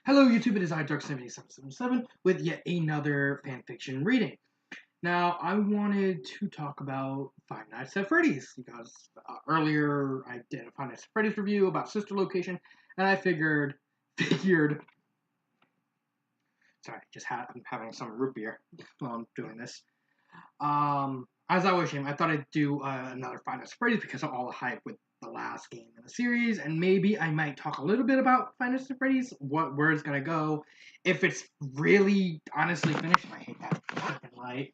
Hello YouTube, it is iDark7777 with yet another fanfiction reading. Now, I wanted to talk about Five Nights at Freddy's because earlier I did a Five Nights at Freddy's review about Sister Location, and I figured, sorry, I'm having some root beer while I'm doing this. As I was saying, I thought I'd do another Five Nights at Freddy's because of all the hype with the last game in the series, and maybe I might talk a little bit about Five Nights at Freddy's, where it's gonna go, if it's really honestly finished. I hate that fucking light.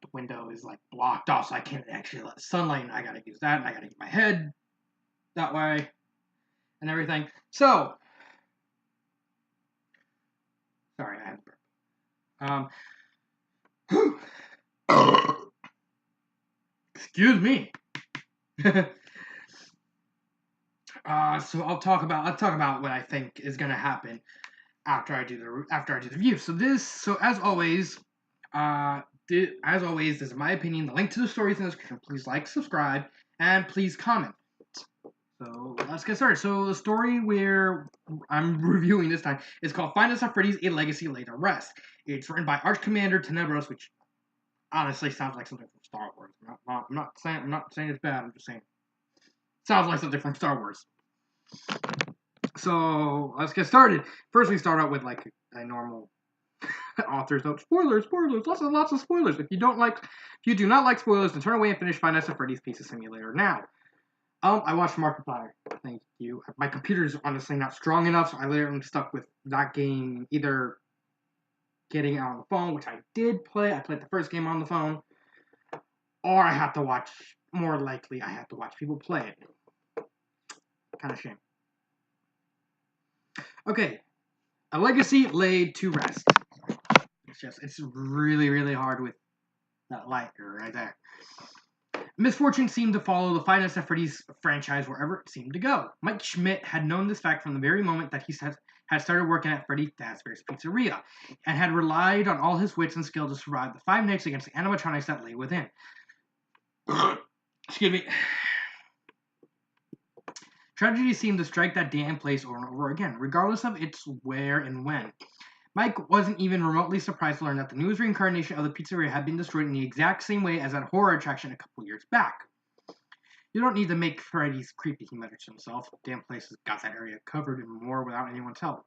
The window is like blocked off, so I can't actually let sunlight in. I gotta use that, and I gotta get my head that way, and everything. So, sorry, I had to burp. Excuse me. So I'll talk about what I think is gonna happen after I do the review. So as always, this is my opinion. The link to the story is in the description. Please like, subscribe, and please comment. So let's get started. So the story where I'm reviewing this time is called Five Nights at Freddy's: A Legacy Laid to Rest. It's written by Arch Commander Tenebros, which honestly sounds like something from Star Wars. I'm not saying it's bad. I'm just saying it sounds like something from Star Wars. So let's get started. First, we start out with like a normal author's note. Spoilers, lots of spoilers. If you do not like spoilers, then turn away and finish Five Nights at Freddy's Pizza Simulator now. I watched Markiplier. Thank you. My computer's honestly not strong enough, so I literally am stuck with that game either getting it on the phone, which I did play. I played the first game on the phone, or I have to watch. More likely, I have to watch people play it. Kind of shame. Okay, a legacy laid to rest. It's really hard with that light right there. Misfortune seemed to follow the Five Nights at Freddy's franchise wherever it seemed to go. Mike Schmidt had known this fact from the very moment that he had started working at Freddy Fazbear's Pizzeria, and had relied on all his wits and skill to survive the 5 nights against the animatronics that lay within. Excuse me. Tragedy seemed to strike that damn place over and over again, regardless of its where and when. Mike wasn't even remotely surprised to learn that the newest reincarnation of the pizzeria had been destroyed in the exact same way as that horror attraction a couple years back. You don't need to make Freddy's creepy, he muttered to himself. Damn place has got that area covered and more without anyone's help.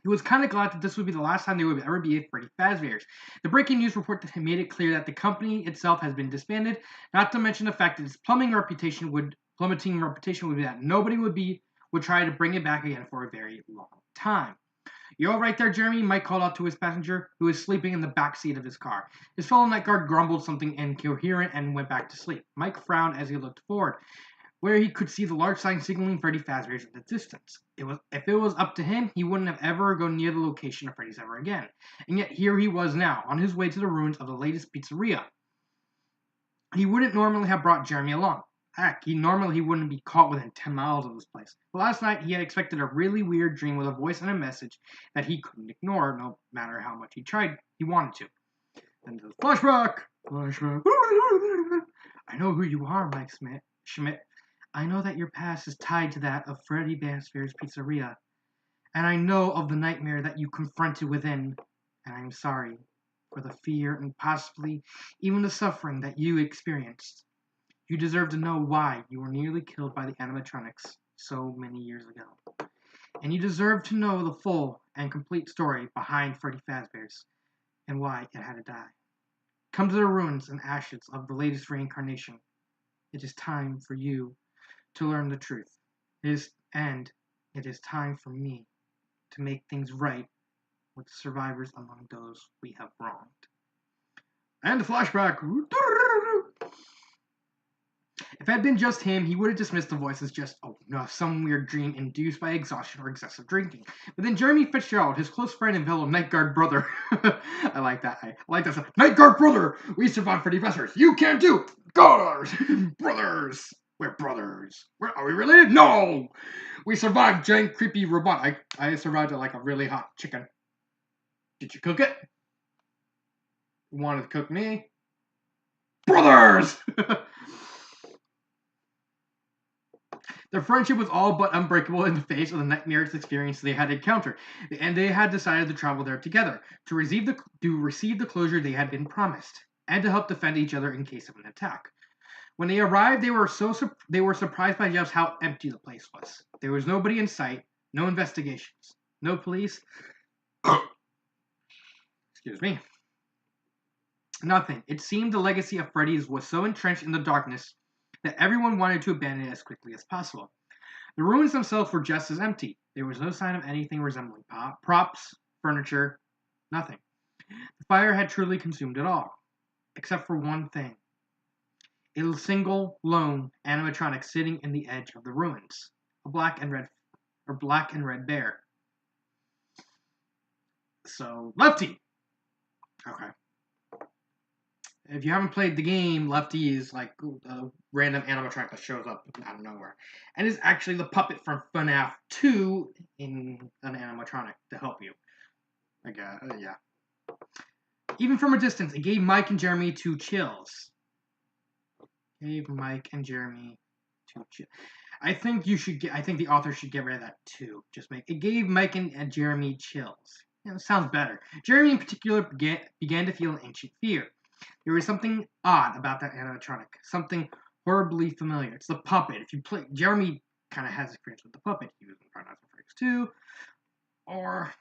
He was kind of glad that this would be the last time there would ever be a Freddy Fazbear's. The breaking news report that had made it clear that the company itself has been disbanded, not to mention the fact that its plummeting reputation would be that nobody would try to bring it back again for a very long time. "You all right there, Jeremy?" Mike called out to his passenger, who was sleeping in the back seat of his car. His fellow night guard grumbled something incoherent and went back to sleep. Mike frowned as he looked forward, where he could see the large sign signaling Freddy Fazbear's in the distance. If it was up to him, he wouldn't have ever gone near the location of Freddy's ever again. And yet here he was now, on his way to the ruins of the latest pizzeria. He wouldn't normally have brought Jeremy along. Heck, he wouldn't be caught within 10 miles of this place. But last night, he had expected a really weird dream with a voice and a message that he couldn't ignore, no matter how much he tried. He wanted to. Then the flashback. "I know who you are, Mike Schmidt. I know that your past is tied to that of Freddy Fazbear's Pizzeria. And I know of the nightmare that you confronted within. And I'm sorry for the fear and possibly even the suffering that you experienced. You deserve to know why you were nearly killed by the animatronics so many years ago. And you deserve to know the full and complete story behind Freddy Fazbear's and why it had to die. Come to the ruins and ashes of the latest reincarnation. It is time for you to learn the truth. It is time for me to make things right with the survivors among those we have wronged." And the flashback. If it had been just him, he would have dismissed the voice as just, some weird dream induced by exhaustion or excessive drinking. But then Jeremy Fitzgerald, his close friend and fellow night guard brother, I like that. Night guard brother, we survived Freddy Fazbear's. You can too. Brothers, we're brothers. Are we related? No, we survived giant creepy robot. I survived it like a really hot chicken. Did you cook it? You wanted to cook me? Brothers. Their friendship was all but unbreakable in the face of the nightmarish experience they had encountered, and they had decided to travel there together to receive the closure they had been promised, and to help defend each other in case of an attack. When they arrived, they were surprised by just how empty the place was. There was nobody in sight, no investigations, no police. Excuse me. Nothing. It seemed the legacy of Freddy's was so entrenched in the darkness that everyone wanted to abandon it as quickly as possible. The ruins themselves were just as empty. There was no sign of anything resembling props, furniture, nothing. The fire had truly consumed it all, except for one thing. A single, lone animatronic sitting in the edge of the ruins. A black and red bear. So, Lefty! Okay. If you haven't played the game, Lefty is like a random animatronic that shows up out of nowhere. And is actually the puppet from FNAF 2 in an animatronic to help you. I guess, yeah. Even from a distance, it gave Mike and Jeremy two chills. I think the author should get rid of that too. It gave Mike and Jeremy chills. Yeah, it sounds better. Jeremy in particular began to feel an ancient fear. There was something odd about that animatronic, something horribly familiar. It's the puppet. If you play, Jeremy kind of has experience with the puppet. He was in Five Nights at Freddy's 2, or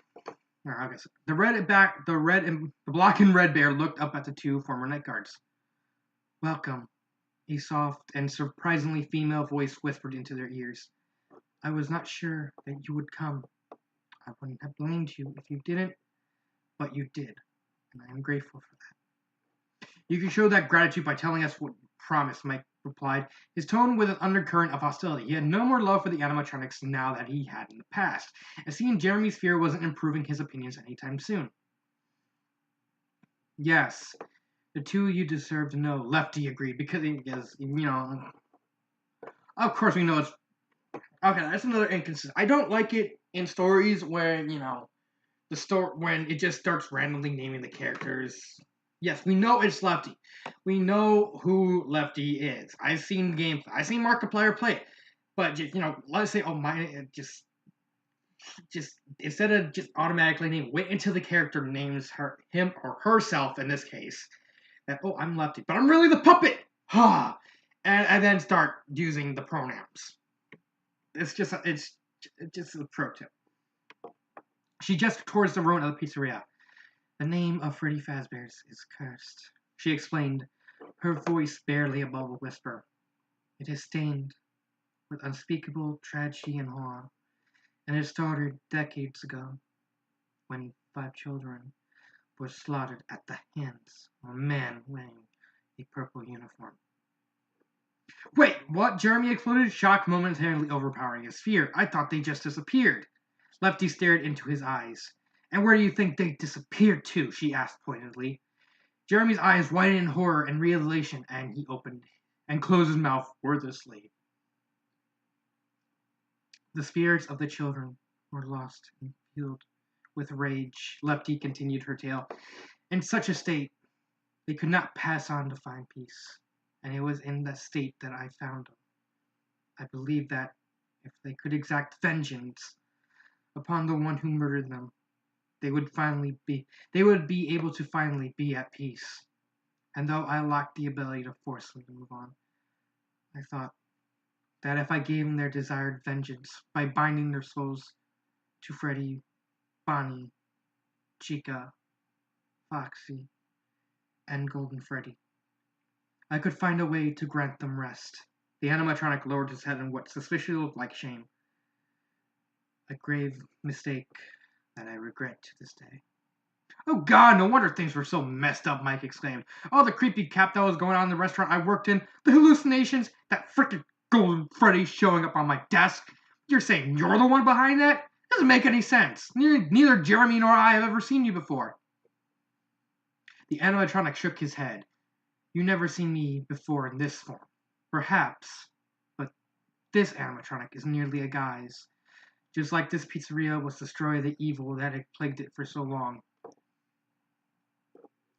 I guess the black and red bear looked up at the two former night guards. Welcome, a soft and surprisingly female voice whispered into their ears. I was not sure that you would come. I wouldn't have blamed you if you didn't, but you did, and I am grateful for that. You can show that gratitude by telling us what you promised, Mike replied, his tone with an undercurrent of hostility. He had no more love for the animatronics now that he had in the past, and seeing Jeremy's fear wasn't improving his opinions anytime soon. Yes, the two you deserve to know, Lefty agreed, because, of course we know it's... Okay, that's another inconsistent. I don't like it in stories where, when it just starts randomly naming the characters. Yes, we know it's Lefty. We know who Lefty is. I've seen gameplay. I've seen Markiplier play it. But, let's say, just instead of just automatically naming, wait until the character names him or herself, in this case, that, I'm Lefty, but I'm really the puppet! Ha! And then start using the pronouns. It's just a pro tip. She gestured towards the ruin of the pizzeria. The name of Freddy Fazbear's is cursed, she explained, her voice barely above a whisper. It is stained with unspeakable tragedy and horror, and it started decades ago when 5 children were slaughtered at the hands of a man wearing a purple uniform. Wait, what? Jeremy exploded, shock momentarily overpowering his fear. I thought they just disappeared. Lefty stared into his eyes. And where do you think they disappeared to? She asked pointedly. Jeremy's eyes widened in horror and realization, and he opened and closed his mouth wordlessly. The spirits of the children were lost and filled with rage. Lefty continued her tale. In such a state, they could not pass on to find peace. And it was in that state that I found them. I believe that if they could exact vengeance upon the one who murdered them, they would be able to finally be at peace. And though I lacked the ability to force them to move on, I thought that if I gave them their desired vengeance by binding their souls to Freddy, Bonnie, Chica, Foxy, and Golden Freddy, I could find a way to grant them rest. The animatronic lowered his head in what suspiciously looked like shame. A grave mistake that I regret to this day. Oh God, no wonder things were so messed up, Mike exclaimed. All the creepy crap that was going on in the restaurant I worked in, the hallucinations, that frickin' Golden Freddy showing up on my desk. You're saying you're the one behind that? Doesn't make any sense. Neither Jeremy nor I have ever seen you before. The animatronic shook his head. You never seen me before in this form. Perhaps, but this animatronic is merely a guise. Just like this pizzeria was destroy the evil that had plagued it for so long.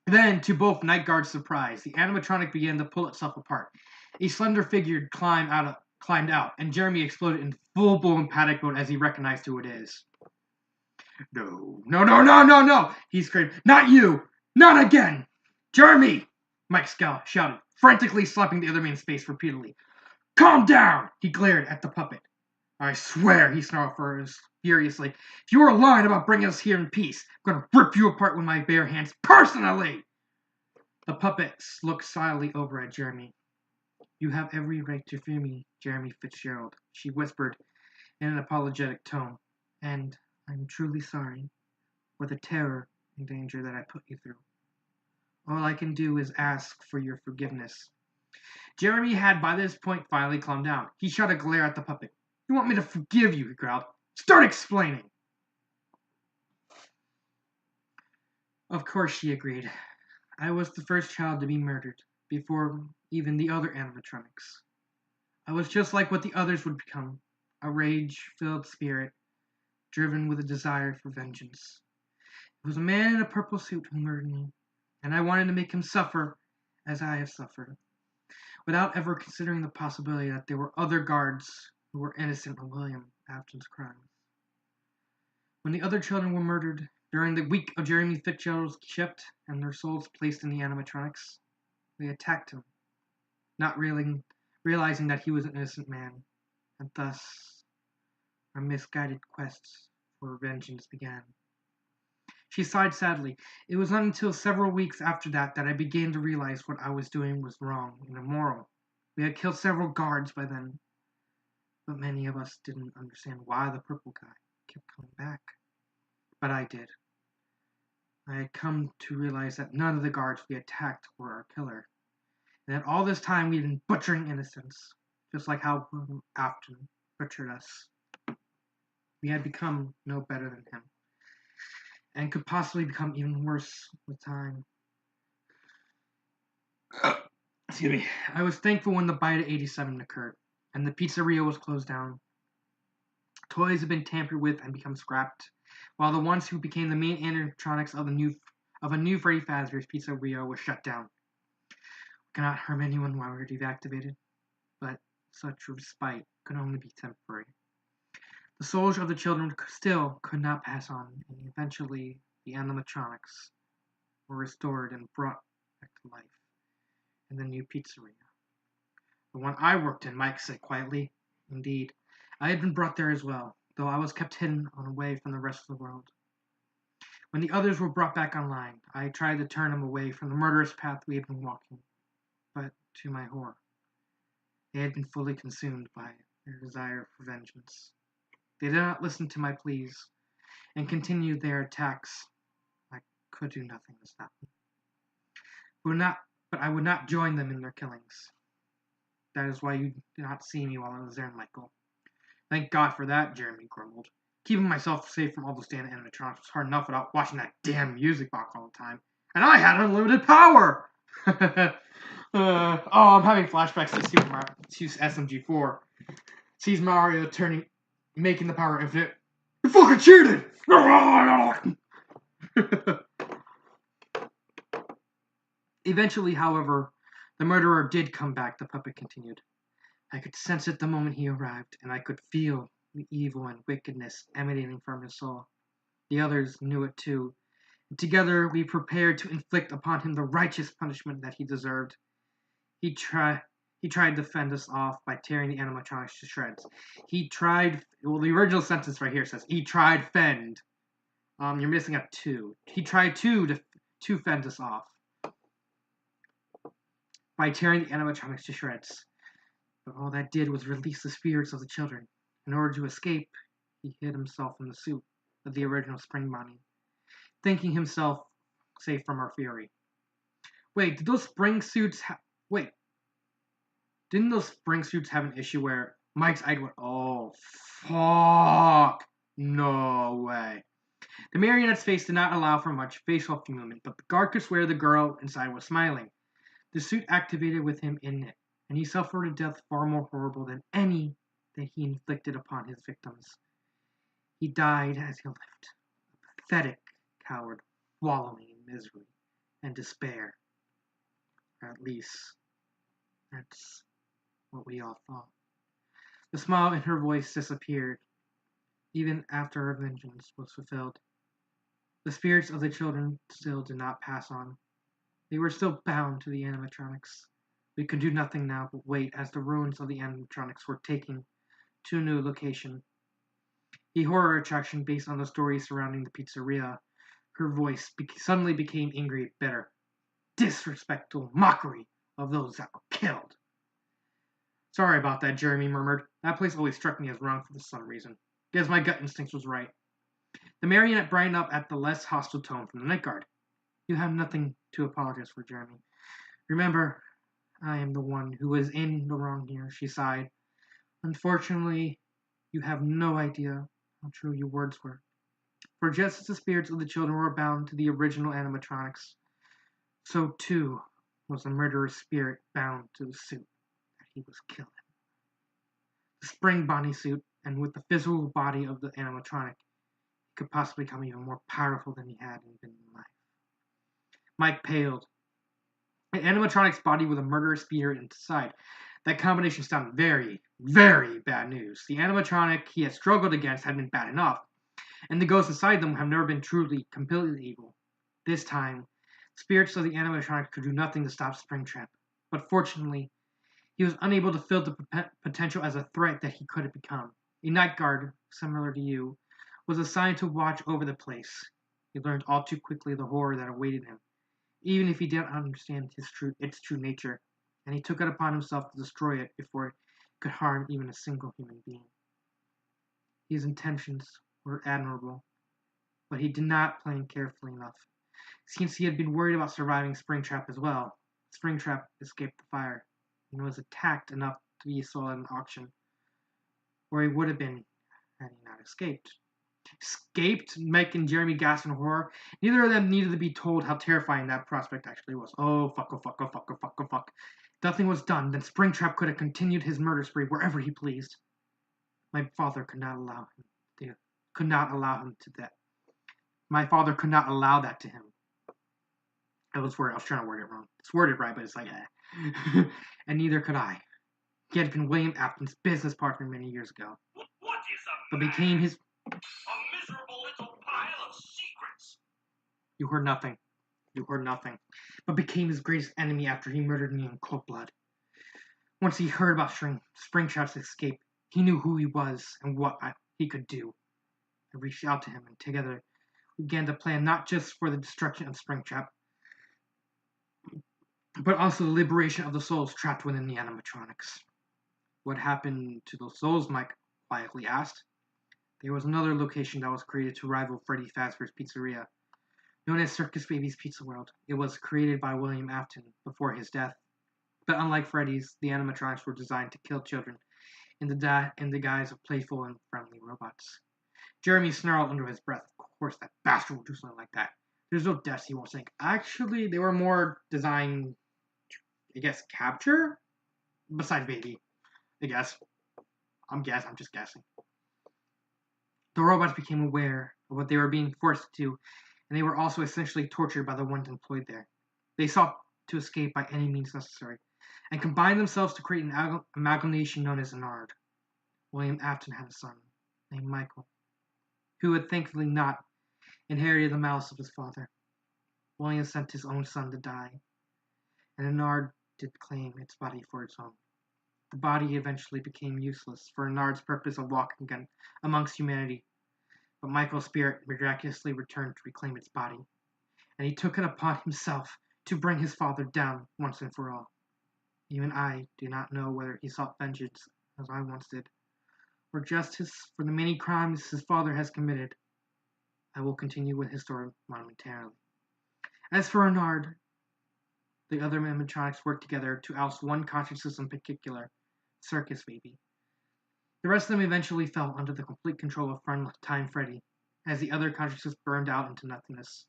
Then, to both night guards' surprise, the animatronic began to pull itself apart. A slender figure climbed out climbed out, and Jeremy exploded in full-blown panic mode as he recognized who it is. No, no, no, no, no, no! He screamed. Not you! Not again! Jeremy! Mike shouted, frantically slapping the other man's face repeatedly. Calm down! He glared at the puppet. I swear, he snarled furiously, if you were lying about bringing us here in peace, I'm going to rip you apart with my bare hands personally! The puppet looked silently over at Jeremy. You have every right to fear me, Jeremy Fitzgerald, she whispered in an apologetic tone, and I'm truly sorry for the terror and danger that I put you through. All I can do is ask for your forgiveness. Jeremy had by this point finally calmed down. He shot a glare at the puppet. You want me to forgive you, he growled. Start explaining. Of course, she agreed. I was the first child to be murdered, before even the other animatronics. I was just like what the others would become, a rage-filled spirit, driven with a desire for vengeance. It was a man in a purple suit who murdered me, and I wanted to make him suffer as I have suffered, without ever considering the possibility that there were other guards who were innocent of William Afton's crimes. When the other children were murdered during the week of Jeremy Fitzgerald's shift and their souls placed in the animatronics, we attacked him, not realizing that he was an innocent man, and thus our misguided quests for vengeance began. She sighed sadly. It was not until several weeks after that I began to realize what I was doing was wrong and immoral. We had killed several guards by then, but many of us didn't understand why the purple guy kept coming back. But I did. I had come to realize that none of the guards we attacked were our killer, and that all this time we had been butchering innocents, just like how William Afton butchered us. We had become no better than him, and could possibly become even worse with time. Excuse me. I was thankful when the bite of 87 occurred, and the pizzeria was closed down. Toys had been tampered with and become scrapped, while the ones who became the main animatronics of a new Freddy Fazbear's Pizzeria was shut down. We cannot harm anyone while we are deactivated, but such respite could only be temporary. The souls of the children still could not pass on, and eventually the animatronics were restored and brought back to life in the new pizzeria. The one I worked in, Mike said quietly. Indeed, I had been brought there as well, though I was kept hidden and away from the rest of the world. When the others were brought back online, I tried to turn them away from the murderous path we had been walking, but to my horror, they had been fully consumed by their desire for vengeance. They did not listen to my pleas and continued their attacks. I could do nothing to stop them. But I would not join them in their killings. That is why you did not see me while I was there, Michael. Thank God for that, Jeremy grumbled. Keeping myself safe from all those damn animatronics was hard enough without watching that damn music box all the time. And I had unlimited power! I'm having flashbacks to SMG4. Sees Mario making the power infinite. You fucking cheated! Eventually, however, the murderer did come back, the puppet continued. I could sense it the moment he arrived, and I could feel the evil and wickedness emanating from his soul. The others knew it too. And together we prepared to inflict upon him the righteous punishment that he deserved. He tried to fend us off by tearing the animatronics to shreds. The original sentence right here says, he tried fend. You're missing a two. He tried to fend us off by tearing the animatronics to shreds. But all that did was release the spirits of the children. In order to escape, he hid himself in the suit of the original Spring Bonnie, thinking himself safe from our fury. Didn't those spring suits have an issue where Mike's eye went, oh, fuck, no way. The marionette's face did not allow for much facial movement, but the guard could swear the girl inside was smiling. The suit activated with him in it, and he suffered a death far more horrible than any that he inflicted upon his victims. He died as he lived, a pathetic coward, wallowing in misery and despair. Or at least, that's what we all thought. The smile in her voice disappeared, even after her vengeance was fulfilled. The spirits of the children still did not pass on. They were still bound to the animatronics. We could do nothing now but wait as the ruins of the animatronics were taken to a new location. A horror attraction based on the stories surrounding the pizzeria. Her voice suddenly became angry, bitter. Disrespectful mockery of those that were killed. Sorry about that, Jeremy murmured. That place always struck me as wrong for some reason. Guess my gut instinct was right. The marionette brightened up at the less hostile tone from the night guard. You have nothing to apologize for, Jeremy. Remember, I am the one who was in the wrong here, she sighed. Unfortunately, you have no idea how true your words were. For just as the spirits of the children were bound to the original animatronics, so too was the murderer's spirit bound to the suit that he was killed in. The spring bodysuit, and with the physical body of the animatronic, he could possibly become even more powerful than he had been in life. Mike paled. An animatronic's body with a murderous spirit inside. That combination sounded very, very bad news. The animatronic he had struggled against had been bad enough, and the ghosts inside them have never been truly, completely evil. This time, spirits of the animatronic could do nothing to stop Springtrap, but fortunately, he was unable to feel the potential as a threat that he could have become. A night guard, similar to you, was assigned to watch over the place. He learned all too quickly the horror that awaited him, even if he didn't understand its true nature, and he took it upon himself to destroy it before it could harm even a single human being. His intentions were admirable, but he did not plan carefully enough. Since he had been worried about surviving Springtrap as well, Springtrap escaped the fire and was attacked enough to be sold at an auction, where he would have been had he not escaped. Escaped? Mike and Jeremy gasped in horror. Neither of them needed to be told how terrifying that prospect actually was. Oh, fuck, oh, fuck, oh, fuck, oh, fuck, oh, fuck. Nothing was done, then Springtrap could have continued his murder spree wherever he pleased. My father could not allow him to that. My father could not allow that to him. I was trying to word it wrong. It's worded right, but it's like, eh. And neither could I. He had been William Afton's business partner many years ago. What is but became his... A miserable little pile of secrets. You heard nothing. But became his greatest enemy after he murdered me in cold blood. Once he heard about Springtrap's escape, he knew who he was and what he could do. I reached out to him, and together we began to plan not just for the destruction of Springtrap, but also the liberation of the souls trapped within the animatronics. What happened to those souls, Mike quietly asked. There was another location that was created to rival Freddy Fazbear's Pizzeria, known as Circus Baby's Pizza World. It was created by William Afton before his death. But unlike Freddy's, the animatronics were designed to kill children in the guise of playful and friendly robots. Jeremy snarled under his breath. Of course, that bastard will do something like that. There's no deaths he won't sink. Actually, they were more designed to, I guess, capture? Besides Baby, I guess. I'm just guessing. The robots became aware of what they were being forced to do, and they were also essentially tortured by the ones employed there. They sought to escape by any means necessary, and combined themselves to create an amalgamation known as an Ard. William Afton had a son, named Michael, who had thankfully not inherited the malice of his father. William sent his own son to die, and an Ard did claim its body for its own. The body eventually became useless for Nard's purpose of walking again amongst humanity, but Michael's spirit miraculously returned to reclaim its body, and he took it upon himself to bring his father down once and for all. Even I do not know whether he sought vengeance, as I once did, or justice for the many crimes his father has committed. I will continue with his story momentarily. As for Nard, the other animatronics worked together to oust one consciousness in particular, Circus Baby. The rest of them eventually fell under the complete control of Time Freddy, as the other consciousness burned out into nothingness.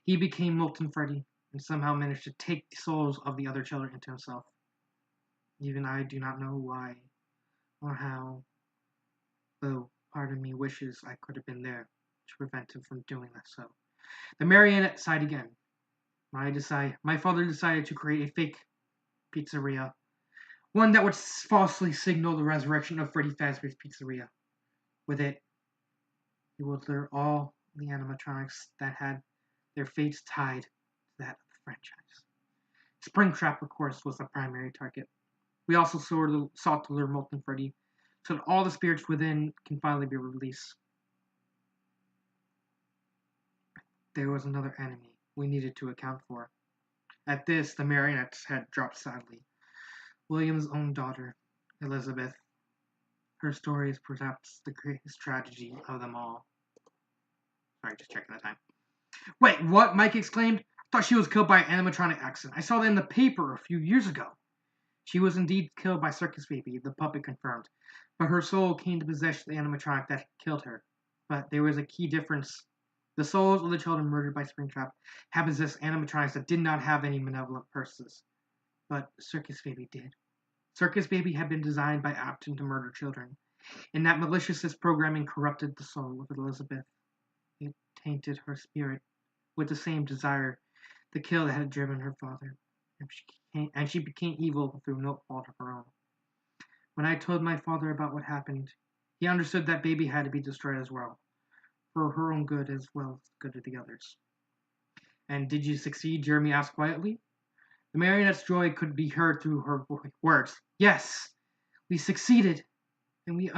He became Molten Freddy, and somehow managed to take the souls of the other children into himself. Even I do not know why or how, though part of me wishes I could have been there to prevent him from doing that so. The marionette sighed again. My father decided to create a fake pizzeria, One that would falsely signal the resurrection of Freddy Fazbear's Pizzeria. With it, he would lure all the animatronics that had their fates tied to that of the franchise. Springtrap, of course, was the primary target. We also sought to lure Molten Freddy so that all the spirits within can finally be released. There was another enemy we needed to account for. At this, the marionette's head dropped sadly. William's own daughter, Elizabeth. Her story is perhaps the greatest tragedy of them all. Sorry, just checking the time. Wait, what? Mike exclaimed. I thought she was killed by an animatronic accident. I saw that in the paper a few years ago. She was indeed killed by Circus Baby, the puppet confirmed. But her soul came to possess the animatronic that killed her. But there was a key difference. The souls of the children murdered by Springtrap had possessed animatronics that did not have any malevolent purposes. But Circus Baby did. Circus Baby had been designed by Apton to murder children, and that malicious programming corrupted the soul of Elizabeth. It tainted her spirit with the same desire to kill that had driven her father, and she became evil through no fault of her own. When I told my father about what happened, he understood that Baby had to be destroyed as well, for her own good as well as the good of the others. And did you succeed? Jeremy asked quietly. The marionette's joy could be heard through her words. Yes, we succeeded, and we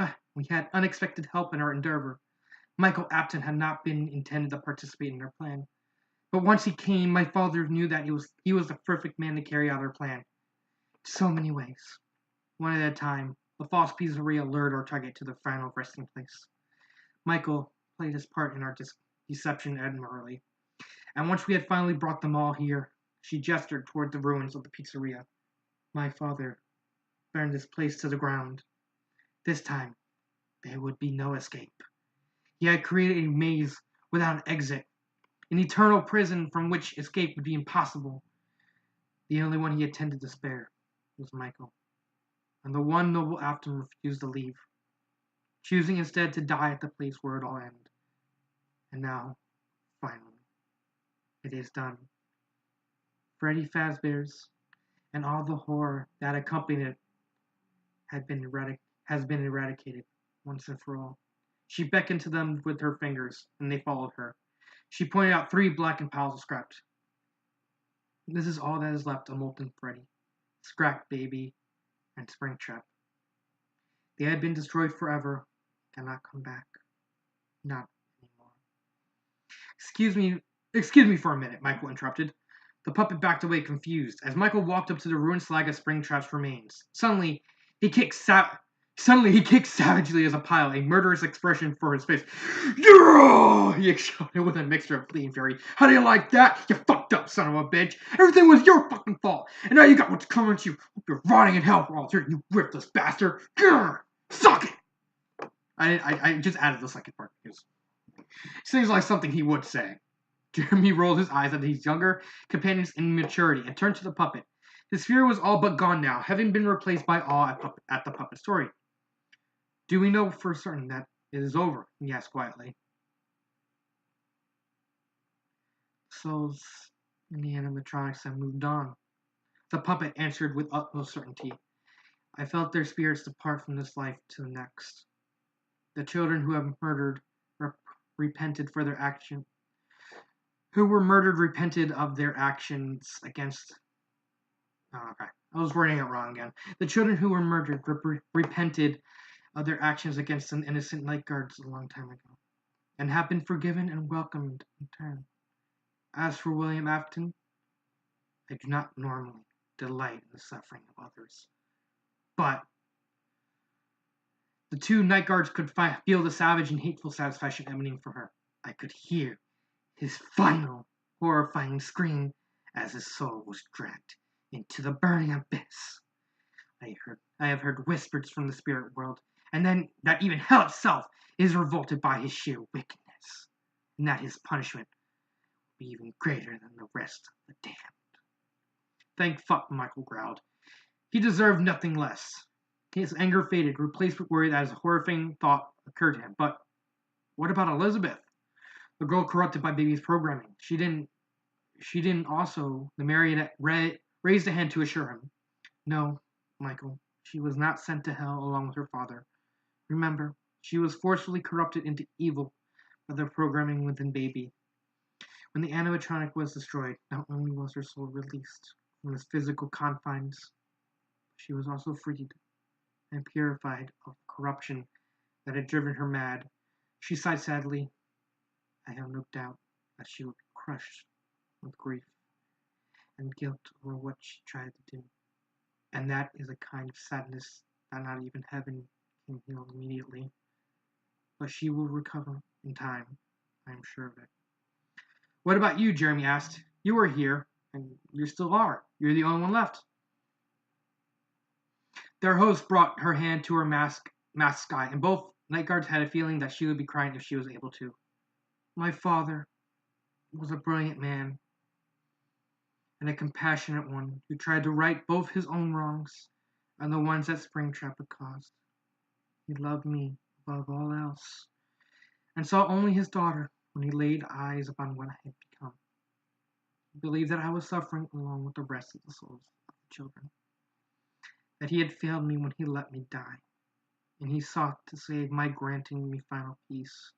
had unexpected help in our endeavor. Michael Apton had not been intended to participate in our plan. But once he came, my father knew that he was the perfect man to carry out our plan. So many ways. One at a time, the false pizzeria lured our target to the final resting place. Michael played his part in our deception admirably. And once we had finally brought them all here, she gestured toward the ruins of the pizzeria. My father burned this place to the ground. This time, there would be no escape. He had created a maze without an exit, an eternal prison from which escape would be impossible. The only one he intended to spare was Michael, and the one noble Apton refused to leave, choosing instead to die at the place where it all ended. And now, finally, it is done. Freddy Fazbear's and all the horror that accompanied it has been eradicated once and for all. She beckoned to them with her fingers, and they followed her. She pointed out 3 blackened piles of scraps. This is all that is left of Molten Freddy, Scrap Baby, and Springtrap. They had been destroyed forever, cannot come back. Not anymore. Excuse me for a minute, Michael interrupted. The puppet backed away confused as Michael walked up to the ruined slag of Springtrap's remains. Suddenly, he kicked savagely as a pile, a murderous expression for his face. Yeah! He exploded with a mixture of glee and fury. How do you like that, you fucked up son of a bitch? Everything was your fucking fault, and now you got what's coming to you. Hope you're rotting in hell for all time, you worthless bastard. Grr! Suck it! I just added the second part because it seems like something he would say. Jeremy rolled his eyes at his younger companion's immaturity and turned to the puppet. His fear was all but gone now, having been replaced by awe at the puppet's story. Do we know for certain that it is over? He asked quietly. Souls in the animatronics have moved on. The puppet answered with utmost certainty. I felt their spirits depart from this life to the next. The children who have murdered repented for their action. Who were murdered repented of their actions against... Oh, okay. I was wording it wrong again. The children who were murdered repented of their actions against an innocent night guards a long time ago, and have been forgiven and welcomed in turn. As for William Apton, I do not normally delight in the suffering of others, but the 2 night guards could feel the savage and hateful satisfaction emanating from her. I could hear his final, horrifying scream as his soul was dragged into the burning abyss. I have heard whispers from the spirit world, and then that even hell itself is revolted by his sheer wickedness, and that his punishment will be even greater than the rest of the damned. Thank fuck, Michael growled. He deserved nothing less. His anger faded, replaced with worry as a horrifying thought occurred to him. But what about Elizabeth? The girl corrupted by Baby's programming. She didn't also... The marionette raised a hand to assure him. No, Michael. She was not sent to hell along with her father. Remember, she was forcefully corrupted into evil by the programming within Baby. When the animatronic was destroyed, not only was her soul released from its physical confines, she was also freed and purified of corruption that had driven her mad. She sighed sadly. I have no doubt that she would be crushed with grief and guilt over what she tried to do. And that is a kind of sadness that not even heaven can heal immediately. But she will recover in time, I am sure of it. What about you? Jeremy asked. You were here, and you still are. You're the only one left. Their host brought her hand to her mask eye, and both night guards had a feeling that she would be crying if she was able to. My father was a brilliant man, and a compassionate one who tried to right both his own wrongs and the ones that Springtrap had caused. He loved me above all else, and saw only his daughter when he laid eyes upon what I had become. He believed that I was suffering along with the rest of the souls of the children, that he had failed me when he let me die, and he sought to save my granting me final peace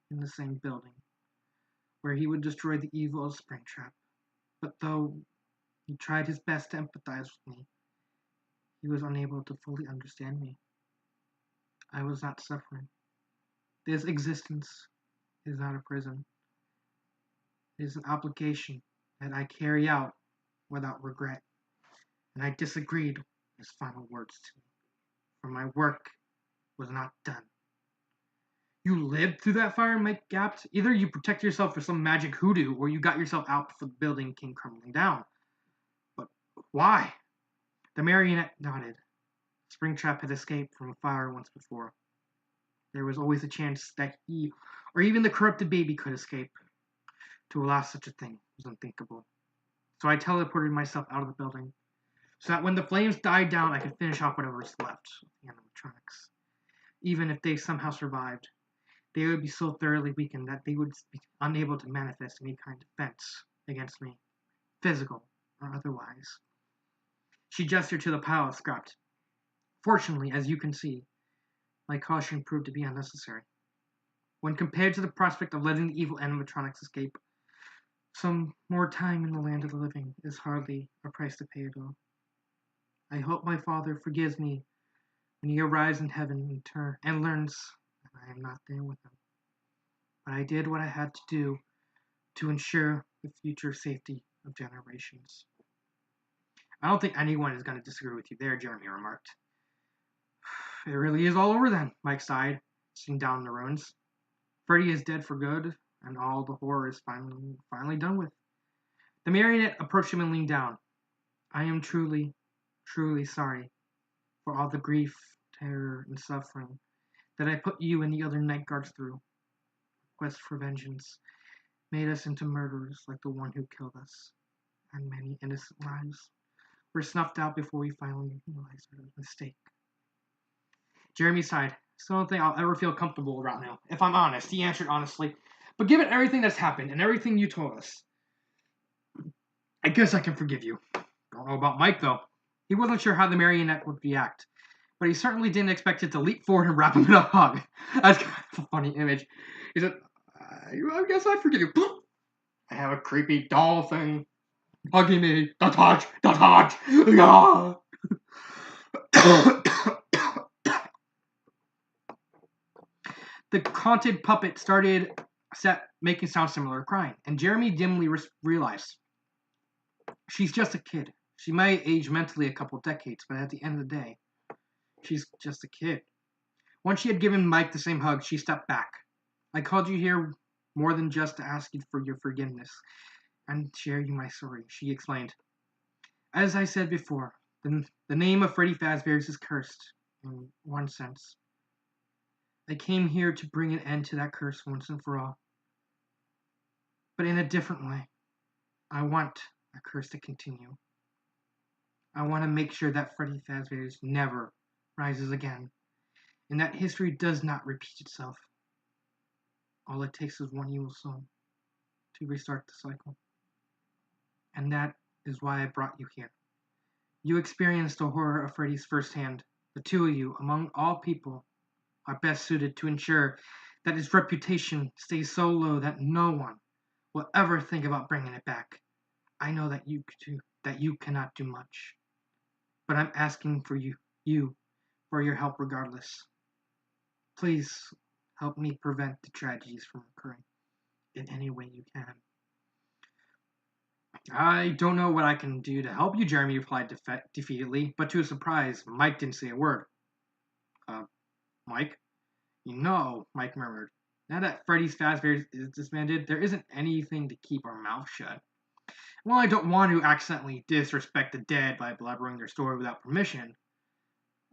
in the same building, where he would destroy the evil of Springtrap. But though he tried his best to empathize with me, he was unable to fully understand me. I was not suffering. This existence is not a prison. It is an obligation that I carry out without regret. And I disagreed with his final words to me, for my work was not done. You lived through that fire, Mike gasped. Either you protect yourself with some magic hoodoo, or you got yourself out before the building came crumbling down. But why? The marionette nodded. Springtrap had escaped from a fire once before. There was always a chance that he, or even the corrupted baby, could escape. To allow such a thing was unthinkable. So I teleported myself out of the building, so that when the flames died down, I could finish off whatever was left of the animatronics. Even if they somehow survived, they would be so thoroughly weakened that they would be unable to manifest any kind of defense against me, physical or otherwise. She gestured to the pile of scrap. Fortunately, as you can see, my caution proved to be unnecessary. When compared to the prospect of letting the evil animatronics escape, some more time in the land of the living is hardly a price to pay at all. I hope my father forgives me when he arrives in heaven and learns that I am not there with him. But I did what I had to do to ensure the future safety of generations. I don't think anyone is going to disagree with you there, Jeremy remarked. It really is all over then, Mike sighed, sitting down in the ruins. Freddy is dead for good, and all the horror is finally done with. The marionette approached him and leaned down. I am truly, truly sorry for all the grief, terror, and suffering that I put you and the other night guards through. Quest for vengeance made us into murderers like the one who killed us, and many innocent lives were snuffed out before we finally realized our mistake. Jeremy sighed. Still don't think I'll ever feel comfortable around now, if I'm honest, he answered honestly. But given everything that's happened and everything you told us, I guess I can forgive you. Don't know about Mike, though. He wasn't sure how the marionette would react, but he certainly didn't expect it to leap forward and wrap him in a hug. That's kind of a funny image. He said, I guess I forgive you. I have a creepy doll thing hugging me. Don't touch! Don't touch! Yeah. The haunted puppet started making sounds similar to crying, and Jeremy dimly realized she's just a kid. She may age mentally a couple decades, but at the end of the day, she's just a kid. Once she had given Mike the same hug, she stepped back. I called you here more than just to ask you for your forgiveness and share you my story, she explained. As I said before, the name of Freddy Fazbear's is cursed, in one sense. I came here to bring an end to that curse once and for all. But in a different way. I want that curse to continue. I want to make sure that Freddy Fazbear's never rises again, and that history does not repeat itself. All it takes is one evil soul to restart the cycle. And that is why I brought you here. You experienced the horror of Freddy's firsthand. The two of you, among all people, are best suited to ensure that his reputation stays so low that no one will ever think about bringing it back. I know that you cannot do much, but I'm asking for you for your help regardless. Please help me prevent the tragedies from occurring in any way you can. I don't know what I can do to help you, Jeremy replied defeatedly, but to his surprise, Mike didn't say a word. Mike? Mike murmured. Now that Freddy's Fazbear is disbanded, there isn't anything to keep our mouth shut. Well, I don't want to accidentally disrespect the dead by blubbering their story without permission.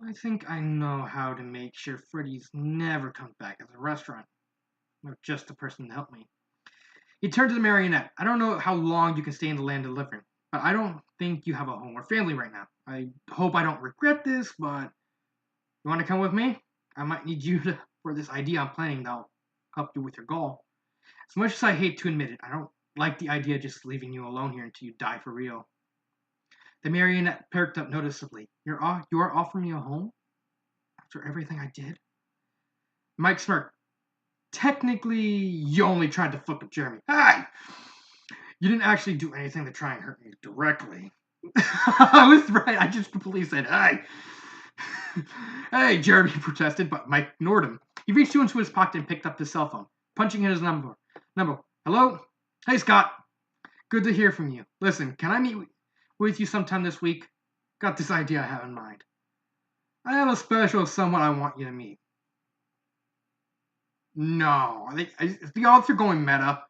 I think I know how to make sure Freddy's never comes back as a restaurant. Or just a person to help me. He turned to the marionette. I don't know how long you can stay in the land of the living, but I don't think you have a home or family right now. I hope I don't regret this, but you want to come with me? I might need you for this idea I'm planning that'll help you with your goal. As much as I hate to admit it, I don't like the idea of just leaving you alone here until you die for real. The marionette perked up noticeably. You are offering me a home? After everything I did? Mike smirked. Technically, you only tried to fuck up Jeremy. Hey! You didn't actually do anything to try and hurt me directly. I was right. I just completely said, hey. Hey, Jeremy protested, but Mike ignored him. He reached into his pocket and picked up his cell phone, punching in his number. Hello? Hey, Scott. Good to hear from you. Listen, can I meet with you sometime this week? Got this idea I have in mind. I have a special someone I want you to meet. No, the odds are going meta.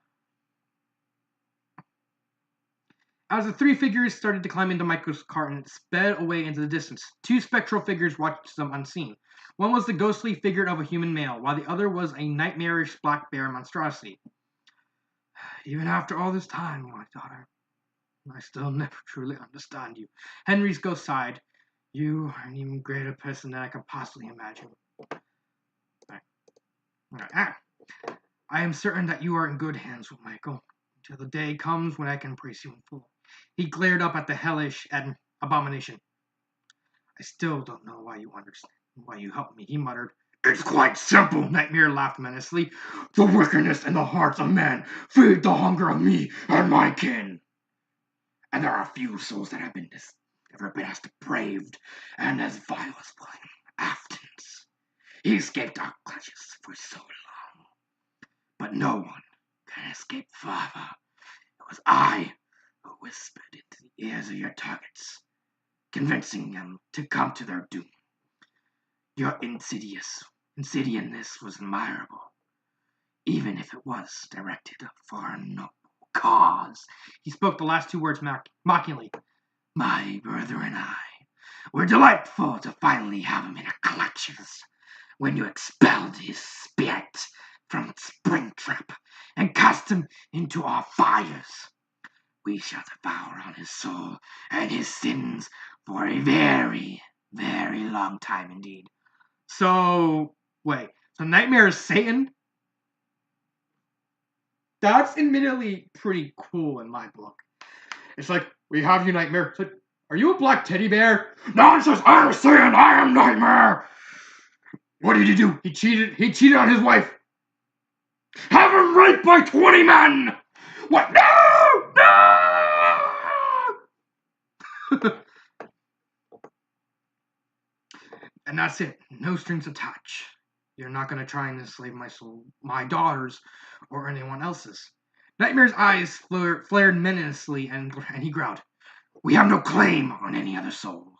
As the three figures started to climb into Michael's cart and sped away into the distance, two spectral figures watched them unseen. One was the ghostly figure of a human male, while the other was a nightmarish black bear monstrosity. Even after all this time, my daughter, I still never truly understand you. Henry's ghost sighed. You are an even greater person than I could possibly imagine. I am certain that you are in good hands with Michael, until the day comes when I can embrace you in full. He glared up at the hellish abomination. I still don't know why you helped me, he muttered. It's quite simple, Nightmare laughed menacingly. The wickedness in the hearts of men feed the hunger of me and my kin. And there are few souls that have ever been as depraved and as vile as William Afton's. He escaped our clutches for so long. But no one can escape Father. It was I who whispered into the ears of your targets, convincing them to come to their doom. Your insidiousness was admirable, even if it was directed for a noble cause. He spoke the last two words mockingly. My brother and I were delightful to finally have him in our clutches when you expelled his spirit from its springtrap and cast him into our fires. We shall devour on his soul and his sins for a very, very long time indeed. So Nightmare is Satan? That's admittedly pretty cool in my book. It's like, we have you, Nightmare. It's like, are you a black teddy bear? Nonsense! I am Satan! I am Nightmare! What did he do? He cheated on his wife. Have him raped by 20 men! What? No! No! And that's it. No strings attached. You're not going to try and enslave my daughters, or anyone else's. Nightmare's eyes flared menacingly, and he growled, We have no claim on any other souls.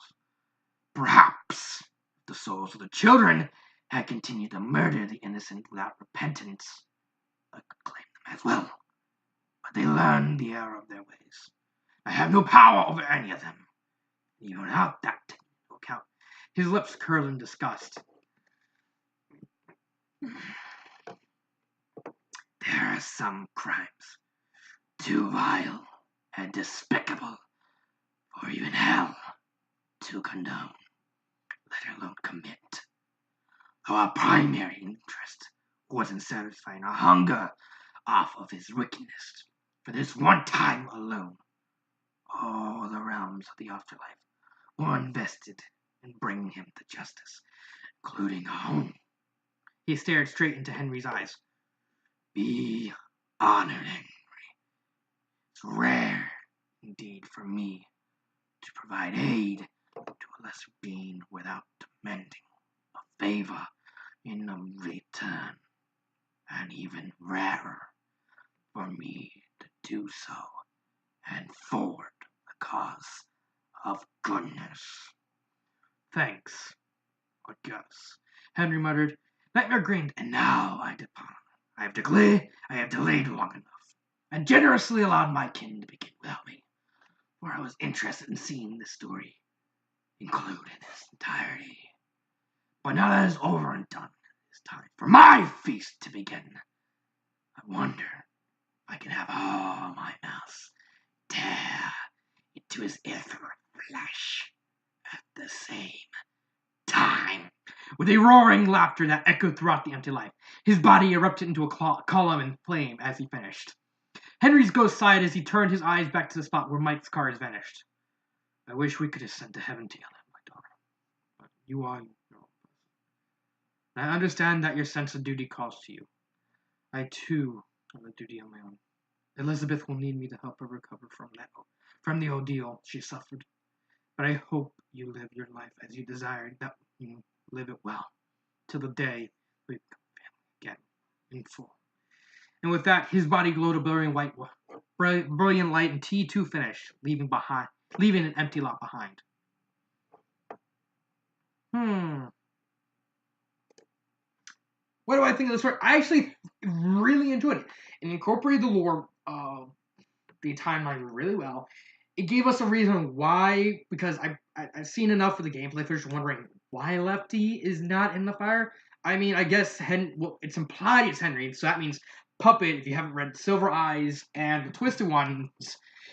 Perhaps the souls of the children had continued to murder the innocent without repentance, I could claim them as well. But they learned the error of their ways. I have no power over any of them. Even without that taken into account, his lips curled in disgust. There are some crimes too vile and despicable for even hell to condone, let alone commit. Our primary interest was in satisfying our hunger off of his wickedness. For this one time alone, all the realms of the afterlife or invested in bringing him to justice, including a home. He stared straight into Henry's eyes. Be honored, Henry. It's rare, indeed, for me to provide aid to a lesser being without demanding a favor in return, and even rarer for me to do so and forward the cause of goodness. Thanks, I guess, Henry muttered. Nightmare grinned, and now I depart. I have delayed long enough, and generously allowed my kin to begin without me, for I was interested in seeing this story included in its entirety. But now that is over and done, it is time for my feast to begin. I wonder if I can have all my mouse tear into his ethereal flesh at the same time. With a roaring laughter that echoed throughout the empty life, his body erupted into a column in flame as he finished. Henry's ghost sighed as he turned his eyes back to the spot where Mike's car has vanished. I wish we could ascend to heaven together, my daughter. But you are your own person. I understand that your sense of duty calls to you. I, too, have a duty on my own. Elizabeth will need me to help her recover from the ordeal she suffered. But I hope you live your life as you desired, that you live it well, till the day we become family again, in full. And with that, his body glowed a brilliant light, and T too finished, leaving an empty lot behind. What do I think of the story? I actually really enjoyed it. It incorporated the lore of the timeline really well. It gave us a reason why, because I've seen enough of the gameplay footage wondering why Lefty is not in the fire. I mean, I guess it's implied it's Henry, so that means Puppet, if you haven't read Silver Eyes and the Twisted Ones,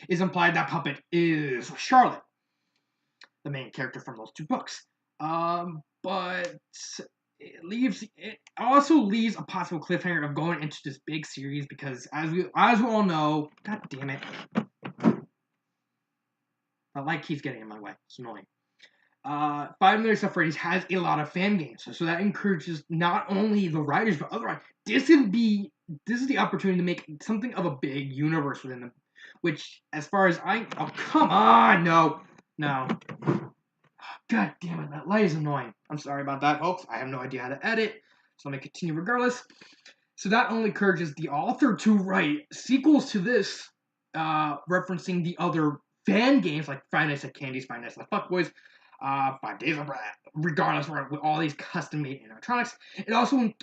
is implied that Puppet is Charlotte, the main character from those two books. But it also leaves a possible cliffhanger of going into this big series because as we all know, god damn it. The light keeps getting in my way. It's annoying. Five Nights at Freddy's has a lot of fan games, so that encourages not only the writers but other writers. This is the opportunity to make something of a big universe within them. Which, as far as oh come on, no. God damn it, that light is annoying. I'm sorry about that, folks. I have no idea how to edit, so I'm gonna continue regardless. So that only encourages the author to write sequels to this, referencing the other fan games like Five Nights at Candy's, Five Nights at Fuckboys, 5 Days of Wrath, regardless with all these custom-made animatronics. It also,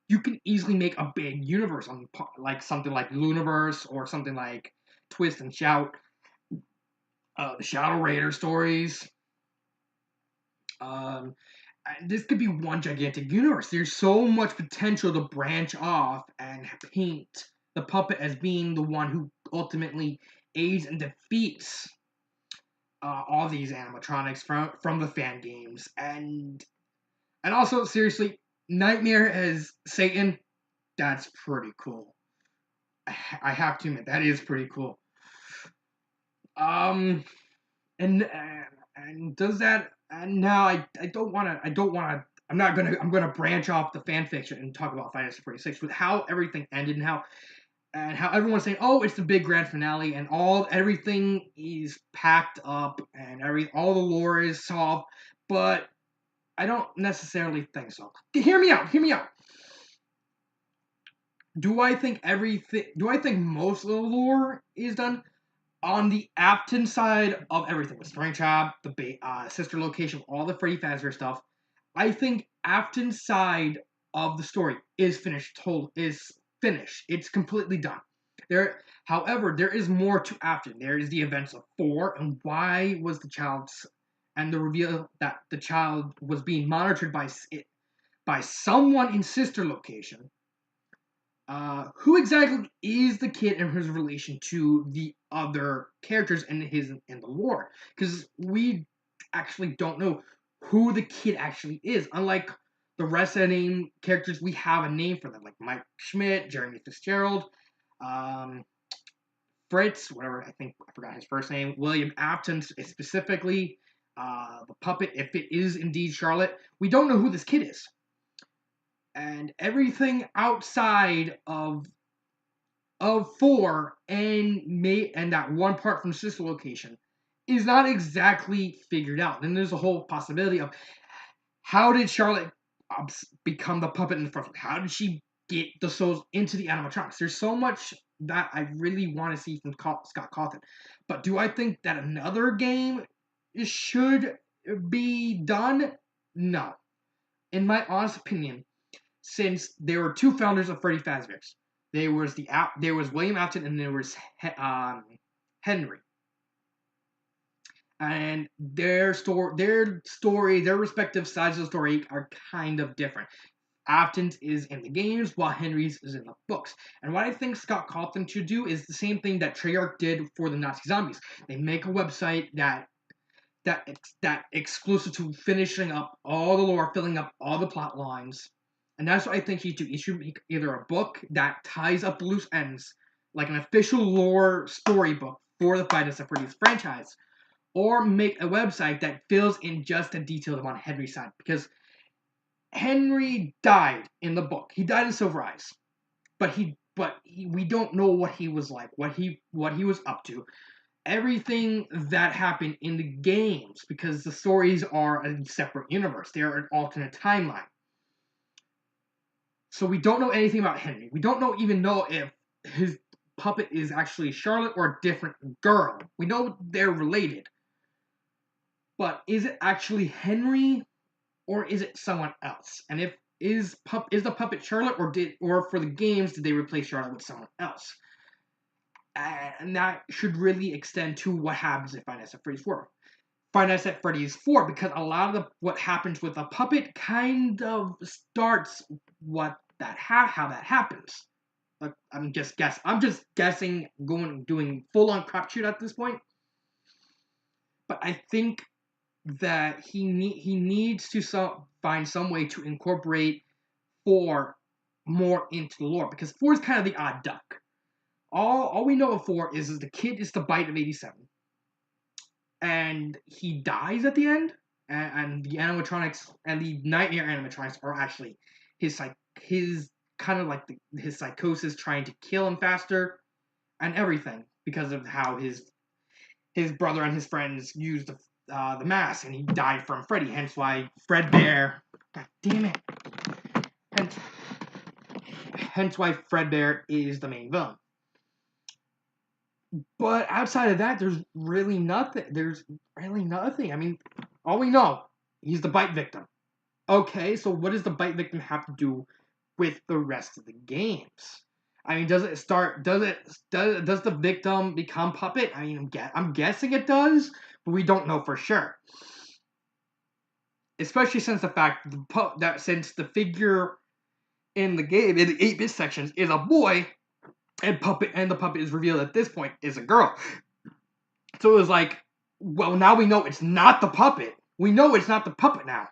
you can easily make a big universe on like something like Looniverse or something like Twist and Shout, the Shadow Raider stories. This could be one gigantic universe. There's so much potential to branch off and paint the puppet as being the one who ultimately aids and defeats all these animatronics from the fan games, and also seriously, Nightmare as Satan, that's pretty cool. I have to admit that is pretty cool. And does that? And now I don't want to. I'm gonna branch off the fan fiction and talk about Final Fantasy 46 with how everything ended and how everyone's saying, oh, it's the big grand finale and everything is packed up and all the lore is solved, but I don't necessarily think so. Hear me out. Do I think most of the lore is done? On the Afton side of everything, with Spring Trap, the sister location, all the Freddy Fazbear stuff, I think Afton's side of the story is finished. It's completely done. However, there is more to Afton. There is the events of 4 and why was the child's, and the reveal that the child was being monitored by someone in sister location. Who exactly is the kid and his relation to the other characters in the lore? Because we actually don't know who the kid actually is. Unlike the rest of the name characters, we have a name for them, like Mike Schmidt, Jeremy Fitzgerald, Fritz, whatever, I forgot his first name, William Afton specifically, the puppet, if it is indeed Charlotte, we don't know who this kid is. And everything outside of 4 and that one part from sister location is not exactly figured out. Then there's a whole possibility of how did Charlotte become the puppet in the first place? How did she get the souls into the animatronics? There's so much that I really want to see from Scott Cawthon. But do I think that another game should be done? No. In my honest opinion, since there were two founders of Freddy Fazbear's, there was William Afton and there was Henry, and their respective sides of the story are kind of different. Afton's is in the games, while Henry's is in the books. And what I think Scott Cawthon should do is the same thing that Treyarch did for the Nazi Zombies. They make a website that exclusive to finishing up all the lore, filling up all the plot lines. And that's what I think he should do. He should make either a book that ties up the loose ends, like an official lore storybook for the Five Nights at Freddy's franchise, or make a website that fills in just the details on Henry's side. Because Henry died in the book. He died in Silver Eyes, but we don't know what he was like, what he was up to. Everything that happened in the games, because the stories are a separate universe. They are an alternate timeline. So we don't know anything about Henry. We don't even know if his puppet is actually Charlotte or a different girl. We know they're related. But is it actually Henry or is it someone else? And if is the puppet Charlotte or for the games did they replace Charlotte with someone else? And that should really extend to what happens in Five Nights at Freddy's 4. Five Nights at Freddy's 4, because a lot of what happens with a puppet kind of starts how that happens. Like, I'm just guessing, doing full-on crapshoot at this point. But I think that he needs to find some way to incorporate 4 more into the lore, because 4 is kind of the odd duck. All we know of 4 is the kid is the bite of 87. And he dies at the end, and the animatronics and the nightmare animatronics are actually his kind of like his psychosis trying to kill him faster, and everything because of how his brother and his friends used the mask, and he died from Freddy. Hence why Fredbear, god damn it, hence why Fredbear is the main villain. But outside of that, there's really nothing. I mean, all we know, he's the bite victim. Okay, so what does the bite victim have to do with the rest of the games? I mean, does the victim become puppet? I mean, I'm guessing it does, but we don't know for sure. Especially since the fact that since the figure in the game, in the 8-bit sections, is a boy, and the puppet is revealed at this point is a girl. So it was like, well, now we know it's not the puppet. We know it's not the puppet now,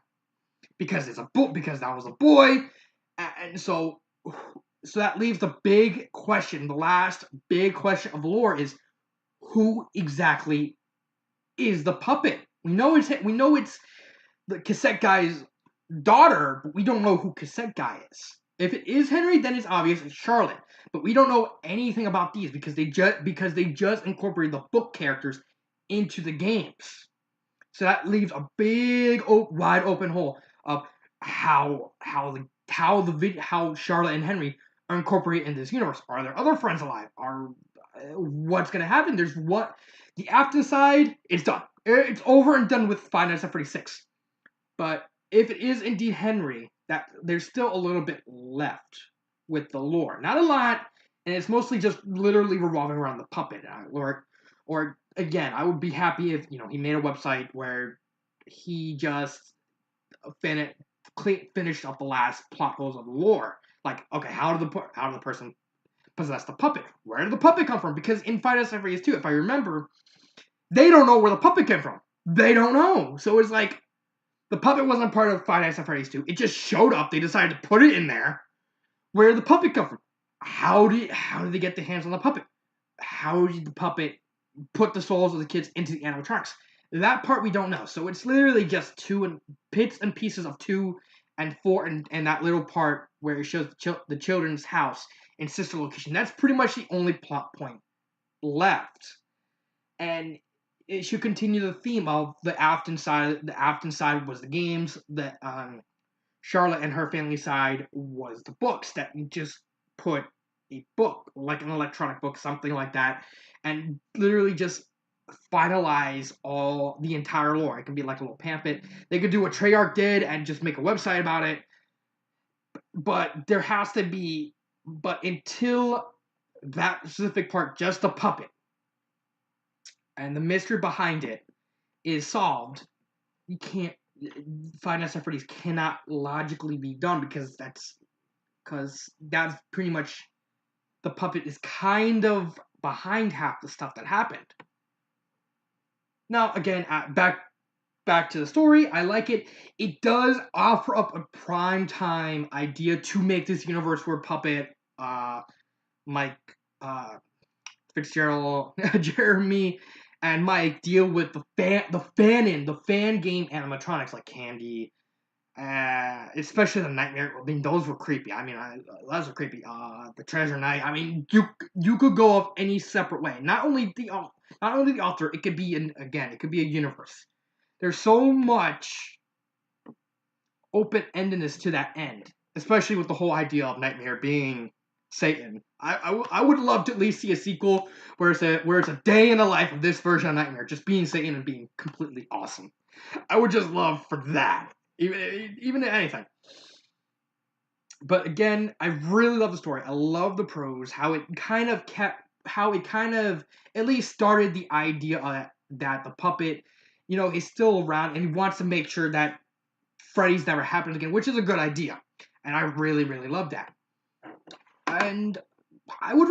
because because that was a boy, and so that leaves the big question. The last big question of lore is, who exactly is the puppet? We know it's the cassette guy's daughter, but we don't know who cassette guy is. If it is Henry, then it's obvious it's Charlotte. But we don't know anything about these because they just incorporated the book characters into the games. So that leaves a big, wide open hole of how Charlotte and Henry are incorporated in this universe. Are there other friends alive? What's gonna happen? The after side, it's done. It's over and done with Five Nights at Freddy's 6. But if it is indeed Henry, that there's still a little bit left with the lore. Not a lot, and it's mostly just literally revolving around the puppet. Or again, I would be happy if he made a website where he just finished up the last plot holes of the lore. Like, okay, how did the person possess the puppet? Where did the puppet come from? Because in Five Nights at Freddy's 2, if I remember, they don't know where the puppet came from. They don't know. So it's like, the puppet wasn't part of Five Nights at Freddy's 2. It just showed up. They decided to put it in there. Where did the puppet come from? How did they get their hands on the puppet? How did the puppet put the souls of the kids into the animatronics? That part we don't know. So it's literally just bits and pieces of 2 and 4, and that little part where it shows the children's house and sister location. That's pretty much the only plot point left. And it should continue the theme of the Afton side. The Afton side was the games. That Charlotte and her family side was the books. That you just put a book, like an electronic book, something like that, and literally just finalize all the entire lore. It can be like a little pamphlet. They could do what Treyarch did and just make a website about it. But there has to be. But until that specific part, just the puppet and the mystery behind it is solved, you can't. Five Nights at Freddy's cannot logically be done because that's pretty much the puppet is kind of behind half the stuff that happened. Now, again, back to the story. I like it. It does offer up a prime time idea to make this universe where Puppet, Mike, Fitzgerald, Jeremy, and Mike deal with the fan game animatronics like Candy, especially the Nightmare. I mean, those were creepy. I mean, those were creepy. The Treasure Knight. I mean, you could go off any separate way. Not only the author. It could be it could be a universe. There's so much open-endedness to that end, especially with the whole idea of Nightmare being Satan. I would love to at least see a sequel where it's a day in the life of this version of Nightmare just being Satan and being completely awesome. I would just love for that, even anything. But again, I really love the story. I love the prose, how it kind of at least started the idea that the puppet, is still around and he wants to make sure that Freddy's never happens again, which is a good idea, and I really, really love that. And I would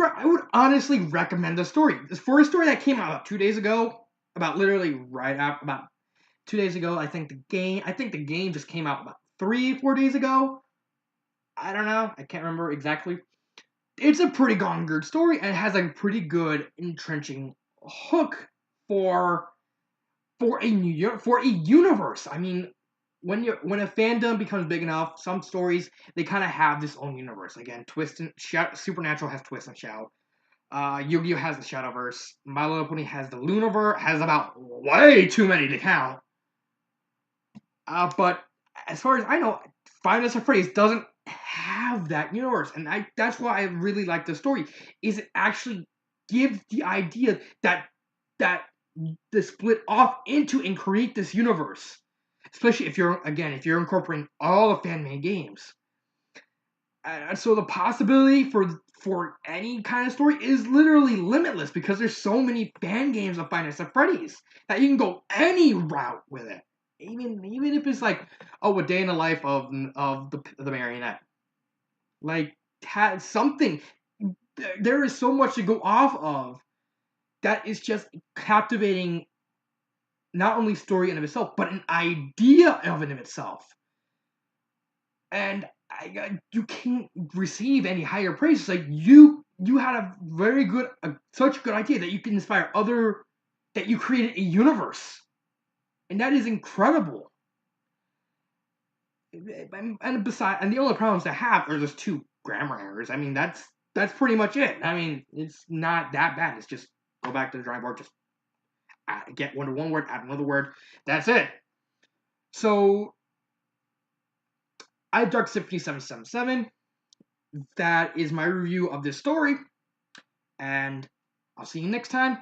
honestly recommend the story. For a story that came out about 2 days ago, about 2 days ago. I think the game just came out about 3-4 days ago. I don't know. I can't remember exactly. It's a pretty darn good story, and it has a pretty good entrenching hook for a universe. I mean, when a fandom becomes big enough, some stories they kind of have this own universe. Again, Supernatural has Twist and Shout. Yu-Gi-Oh has the Shadowverse. My Little Pony has the Lunaverse. Has about way too many to count. But as far as I know, Five Nights at Freddy's doesn't have that universe, and that's why I really like the story. Is it actually gives the idea that the split off into and create this universe, especially if you're incorporating all the fan-made games. And so the possibility for any kind of story is literally limitless because there's so many fan games of Five Nights at Freddy's that you can go any route with it. Even if it's like, a day in the life of the marionette, like something. There is so much to go off of that is just captivating. Not only story in of itself, but an idea of it in itself. And you can't receive any higher praise. It's like you had a very good, such a good idea that you can inspire that you created a universe, and that is incredible. And the only problems I have are just 2 grammar errors. I mean, that's pretty much it. I mean, it's not that bad. It's just go back to the drawing board, just get one word, add another word. That's it. So I have Dark Symphony 777. That is my review of this story. And I'll see you next time.